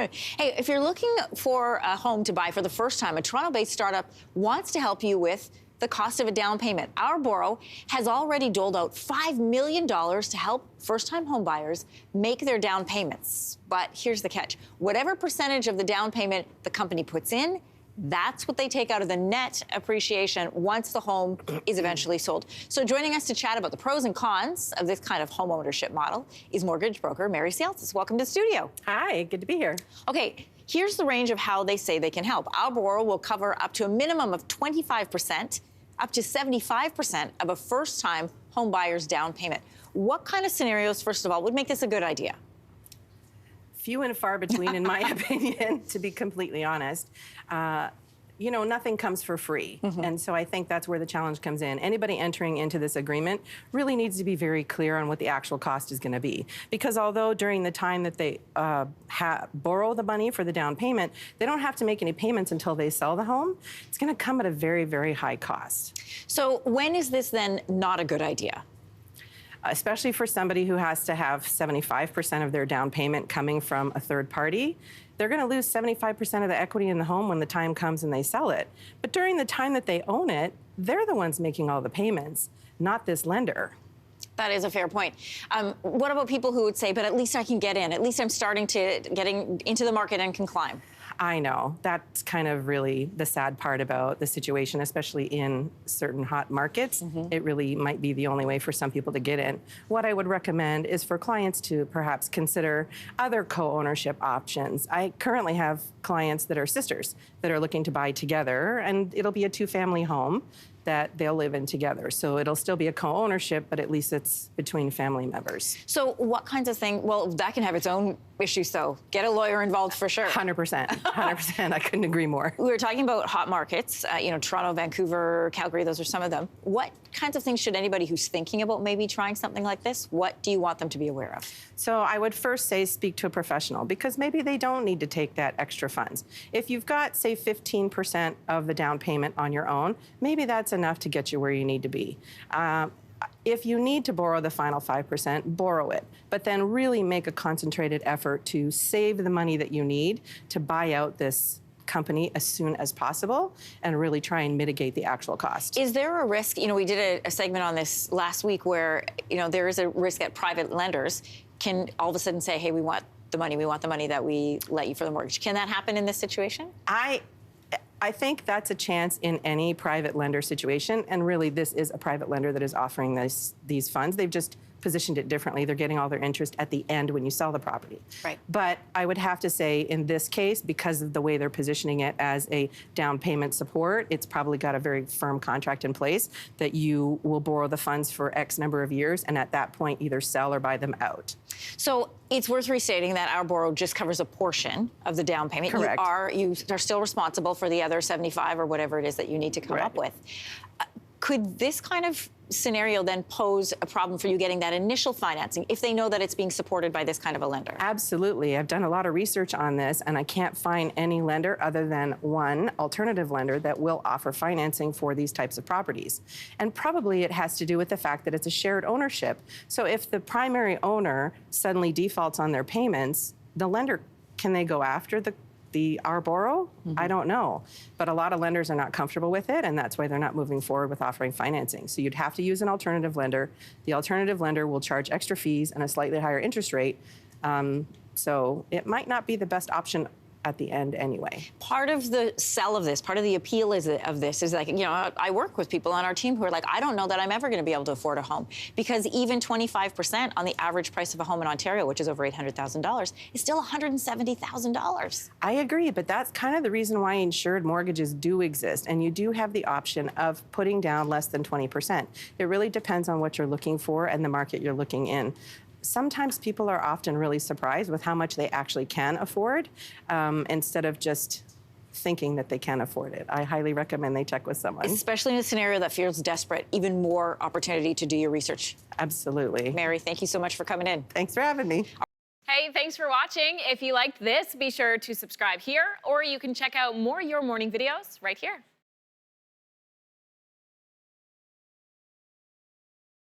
Hey, if you're looking for a home to buy for the first time, a Toronto-based startup wants to help you with the cost of a down payment. Ourboro has already doled out $5 million to help first-time homebuyers make their down payments. But here's the catch. Whatever percentage of the down payment the company puts in, that's what they take out of the net appreciation once the home is eventually sold. So joining us to chat about the pros and cons of this kind of home ownership model is mortgage broker Mary Cielces. Welcome to the studio. Hi, good to be here. Okay, here's the range of how they say they can help. Ourboro will cover up to a minimum of 25%, up to 75% of a first-time home buyer's down payment. What kind of scenarios, first of all, would make this a good idea? Few and far between, in my opinion, to be completely honest. You know, nothing comes for free. And so I think that's where the challenge comes in. Anybody entering into this agreement really needs to be very clear on what the actual cost is going to be. Because although during the time that they borrow the money for the down payment, they don't have to make any payments until they sell the home, it's going to come at a very, very high cost. So when is this then not a good idea? Especially for somebody who has to have 75% of their down payment coming from a third party. They're going to lose 75% of the equity in the home when the time comes and they sell it. But during the time that they own it, they're the ones making all the payments, not this lender. That is a fair point. What about people who would say, but at least I can get in, at least I'm starting to getting into the market and can climb? I know. That's kind of really the sad part about the situation, especially in certain hot markets. It really might be the only way for some people to get in. What I would recommend is for clients to perhaps consider other co-ownership options. I currently have clients that are sisters that are looking to buy together, and it'll be a two-family home that they'll live in together. So it'll still be a co-ownership, but at least it's between family members. So what kinds of things, well, that can have its own issues, though. Get a lawyer involved for sure. 100%, 100%, I couldn't agree more. We were talking about hot markets, you know, Toronto, Vancouver, Calgary, those are some of them. What kinds of things should anybody who's thinking about maybe trying something like this, what do you want them to be aware of? So I would first say speak to a professional, because maybe they don't need to take that extra funds. If you've got, say, 15% of the down payment on your own, maybe that's enough to get you where you need to be. If you need to borrow the final 5%, borrow it, but then really make a concentrated effort to save the money that you need to buy out this company as soon as possible and really try and mitigate the actual cost. Is there a risk, you know, we did a segment on this last week where, you know, there is a risk that private lenders can all of a sudden say, hey, we want the money that we let you for the mortgage. Can that happen in this situation? I think that's a chance in any private lender situation, and really this is a private lender that is offering these funds. They've just positioned it differently. They're getting all their interest at the end when you sell the property. Right. But I would have to say in this case, because of the way they're positioning it as a down payment support, it's probably got a very firm contract in place that you will borrow the funds for X number of years, and at that point either sell or buy them out. So it's worth restating that Ourboro just covers a portion of the down payment. Correct. You are still responsible for the other 75 or whatever it is that you need to come up with. Could this kind of scenario then pose a problem for you getting that initial financing if they know that it's being supported by this kind of a lender? Absolutely. I've done a lot of research on this, and I can't find any lender other than one alternative lender that will offer financing for these types of properties. And probably it has to do with the fact that it's a shared ownership. So if the primary owner suddenly defaults on their payments, the lender, can they go after the Ourboro? I don't know. But a lot of lenders are not comfortable with it, and that's why they're not moving forward with offering financing. So you'd have to use an alternative lender. The alternative lender will charge extra fees and a slightly higher interest rate. So it might not be the best option at the end anyway. Part of the sell of this, part of the appeal of this is like, you know, I work with people on our team who are like, I don't know that I'm ever going to be able to afford a home, because even 25% on the average price of a home in Ontario, which is over $800,000, is still $170,000. I agree, but that's kind of the reason why insured mortgages do exist, and you do have the option of putting down less than 20%. It really depends on what you're looking for and the market you're looking in. Sometimes people are often really surprised with how much they actually can afford, instead of just thinking that they can afford it. I highly recommend they check with someone. Especially in a scenario that feels desperate, even more opportunity to do your research. Absolutely. Mary, thank you so much for coming in. Thanks for having me. Hey, thanks for watching. If you liked this, be sure to subscribe here, or you can check out more Your Morning videos right here.